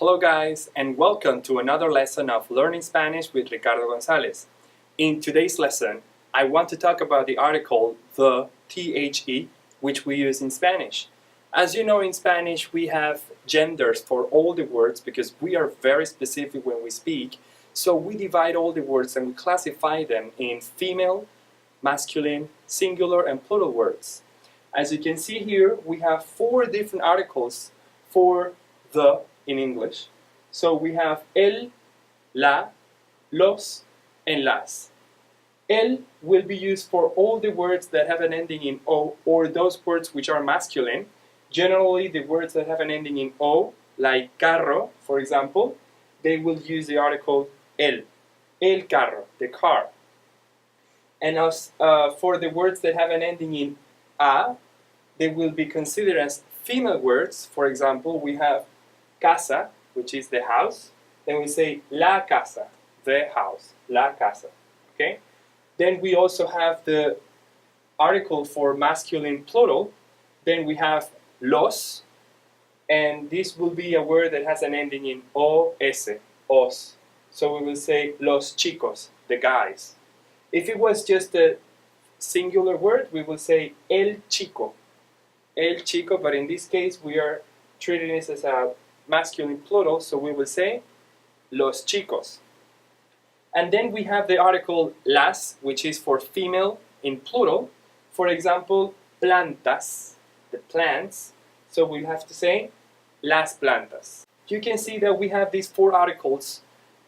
Hello guys, and welcome to another lesson of Learning Spanish with Ricardo Gonzalez. In today's lesson, I want to talk about the article the, the, which we use in Spanish. As you know, in Spanish we have genders for all the words because we are very specific when we speak. So we divide all the words and we classify them in female, masculine, singular, and plural words. As you can see here, we have 4 different articles for the in English. So we have el, la, los, and las. El will be used for all the words that have an ending in O or those words which are masculine. Generally, the words that have an ending in O, like carro, for example, they will use the article el carro, the car. And as for the words that have an ending in A, they will be considered as female words. For example, we have casa, which is the house. Then we say la casa, the house, la casa. Okay? Then we also have the article for masculine plural. Then we have los, and this will be a word that has an ending in os, os. So we will say los chicos, the guys. If it was just a singular word, we will say el chico, but in this case we are treating this as a masculine plural, so we will say los chicos. And then we have the article las, which is for female in plural. For example, plantas, the plants, so we have to say las plantas. You can see that we have these 4 articles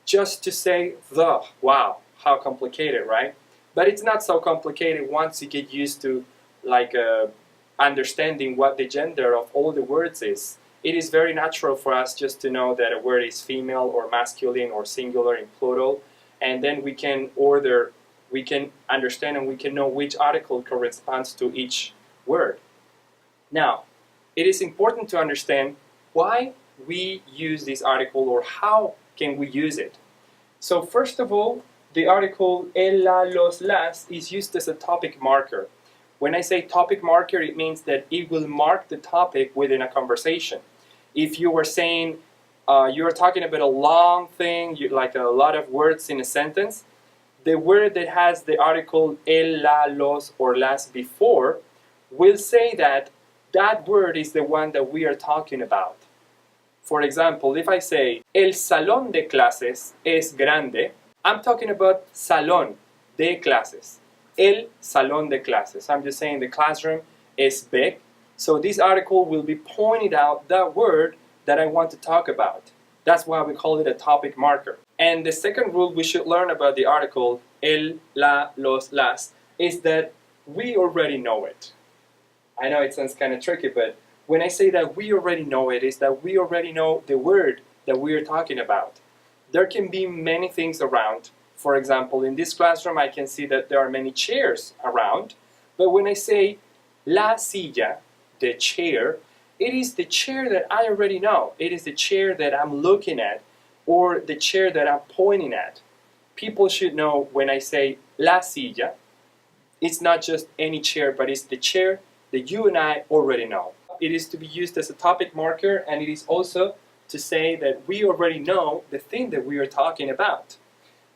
just to say the. Wow, how complicated, right? But it's not so complicated once you get used to understanding what the gender of all the words is. It is very natural for us just to know that a word is female or masculine or singular in plural, and then we can understand and we can know which article corresponds to each word. Now, it is important to understand why we use this article or how can we use it. So first of all, the article el, la, los, las is used as a topic marker. When I say topic marker, it means that it will mark the topic within a conversation. If you were saying, you're talking about a long thing, like a lot of words in a sentence, the word that has the article el, la, los, or las before will say that that word is the one that we are talking about. For example, if I say, el salón de clases es grande, I'm talking about salón de clases. El salón de clases. I'm just saying the classroom is big. So this article will be pointing out that word that I want to talk about. That's why we call it a topic marker. And the second rule we should learn about the article el, la, los, las is that we already know it. I know it sounds kind of tricky, but when I say that we already know it, is that we already know the word that we are talking about. There can be many things around. For example, in this classroom I can see that there are many chairs around, but when I say la silla, the chair, it is the chair that I already know. It is the chair that I'm looking at or the chair that I'm pointing at. People should know when I say la silla, it's not just any chair, but it's the chair that you and I already know. It is to be used as a topic marker, and it is also to say that we already know the thing that we are talking about.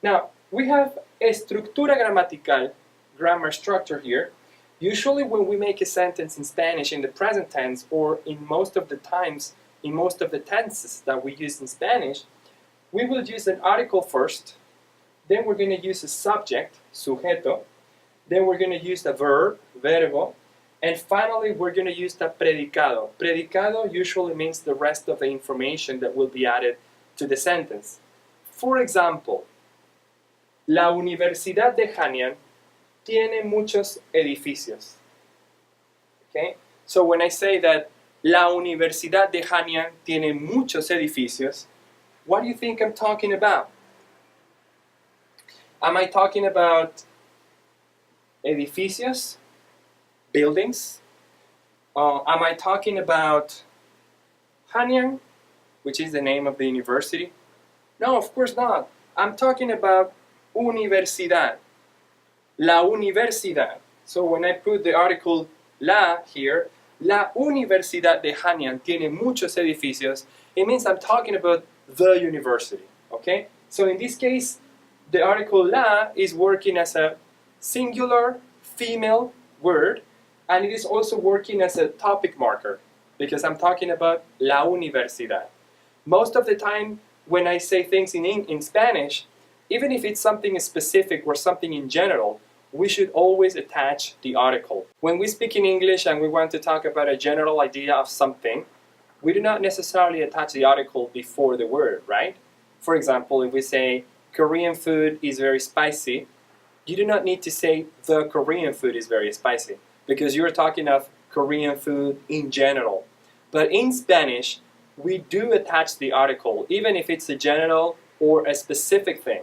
Now, we have estructura gramatical, grammar structure here. Usually when we make a sentence in Spanish in the present tense or in most of the times, in most of the tenses that we use in Spanish, we will use an article first, then we're going to use a subject, sujeto, then we're going to use a verb, verbo, and finally we're going to use the predicado. Predicado usually means the rest of the information that will be added to the sentence. For example, la Universidad de Hanyang tiene muchos edificios. Okay? So when I say that la Universidad de Hanyang tiene muchos edificios, what do you think I'm talking about? Am I talking about edificios, buildings? Am I talking about Hanyang, which is the name of the university? No, of course not. I'm talking about universidad. La universidad. So when I put the article la here, La Universidad de Hanyang tiene muchos edificios. It means I'm talking about the university. Okay? So in this case, the article la is working as a singular female word, and it is also working as a topic marker because I'm talking about la universidad. Most of the time when I say things in Spanish, even if it's something specific or something in general, we should always attach the article. When we speak in English and we want to talk about a general idea of something, we do not necessarily attach the article before the word, right? For example, if we say Korean food is very spicy, you do not need to say the Korean food is very spicy because you're talking of Korean food in general. But in Spanish, we do attach the article, even if it's a general or a specific thing.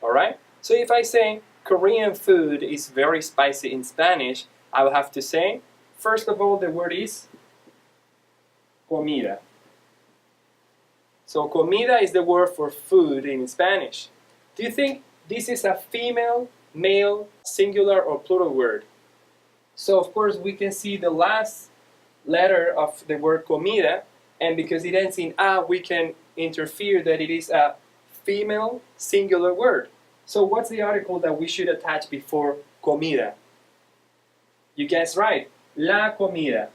Alright? So if I say Korean food is very spicy in Spanish, I will have to say, first of all, the word is comida. So comida is the word for food in Spanish. Do you think this is a female, male, singular, or plural word? So of course we can see the last letter of the word comida, and because it ends in a, we can interfere that it is a female, singular word. So what's the article that we should attach before comida? You guessed right, la comida.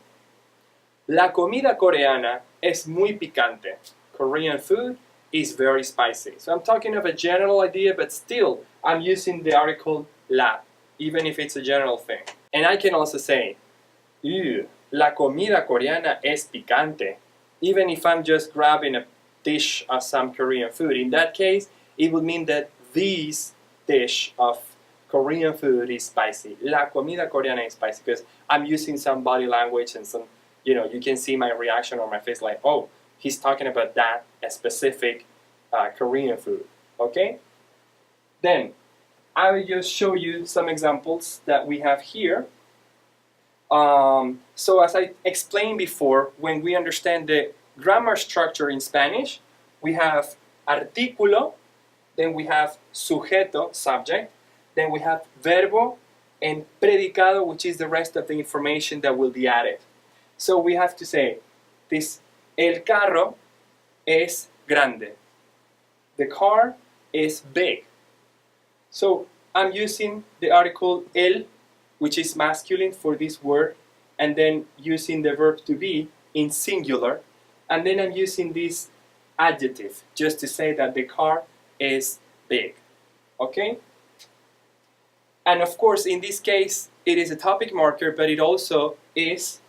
La comida coreana es muy picante. Korean food is very spicy. So I'm talking of a general idea, but still I'm using the article la, even if it's a general thing. And I can also say, la comida coreana es picante. Even if I'm just grabbing a dish of some Korean food. In that case, it would mean that this dish of Korean food is spicy. La comida coreana is spicy because I'm using some body language and some, you can see my reaction on my face like, oh, he's talking about that, a specific Korean food. Okay? Then, I will just show you some examples that we have here. So as I explained before, when we understand the grammar structure in Spanish, we have artículo, then we have sujeto, subject, then we have verbo and predicado, which is the rest of the information that will be added. So we have to say, this, el carro es grande. The car is big. So I'm using the article el, which is masculine for this word, and then using the verb to be in singular, and then I'm using this adjective just to say that the car is big. Okay? And of course, in this case, it is a topic marker, but it also is,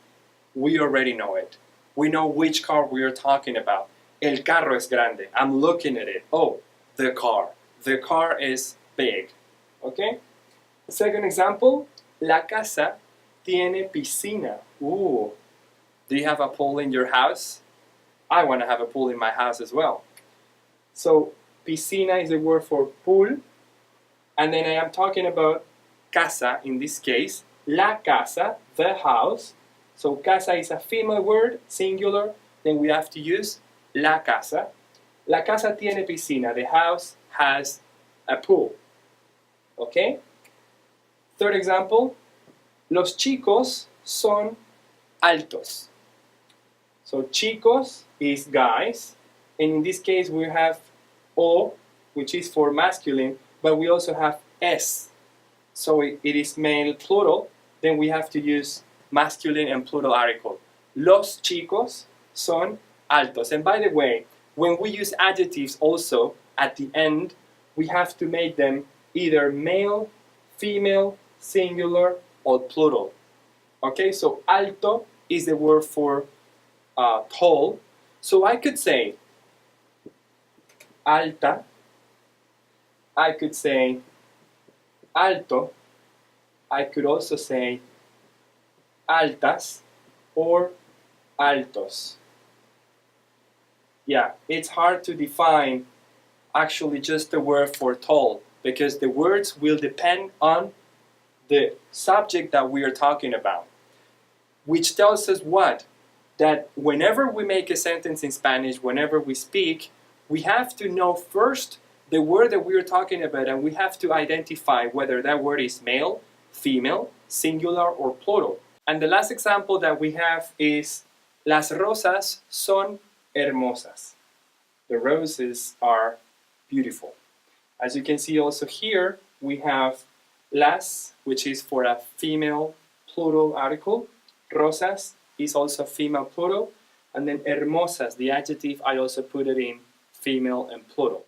we already know it. We know which car we are talking about. El carro es grande. I'm looking at it. Oh, the car. The car is big. Okay? Second example, la casa tiene piscina. Ooh. Do you have a pool in your house? I want to have a pool in my house as well. So, piscina is the word for pool. And then I am talking about casa in this case. La casa, the house. So, casa is a female word, singular. Then we have to use la casa. La casa tiene piscina. The house has a pool. Okay? Third example, los chicos son altos. So chicos is guys, and in this case we have o, which is for masculine, but we also have s. So it is male plural, then we have to use masculine and plural article. Los chicos son altos. And by the way, when we use adjectives also at the end, we have to make them either male, female, singular, or plural. Okay, so alto is the word for tall. So I could say alta, I could say alto, I could also say altas or altos. Yeah, it's hard to define actually just the word for tall because the words will depend on the subject that we are talking about, which tells us what? That whenever we make a sentence in Spanish, whenever we speak, we have to know first the word that we are talking about, and we have to identify whether that word is male, female, singular, or plural. And the last example that we have is las rosas son hermosas. The roses are beautiful. As you can see also here, we have las, which is for a female plural article. Rosas is also female plural. And then hermosas, the adjective, I also put it in female and plural.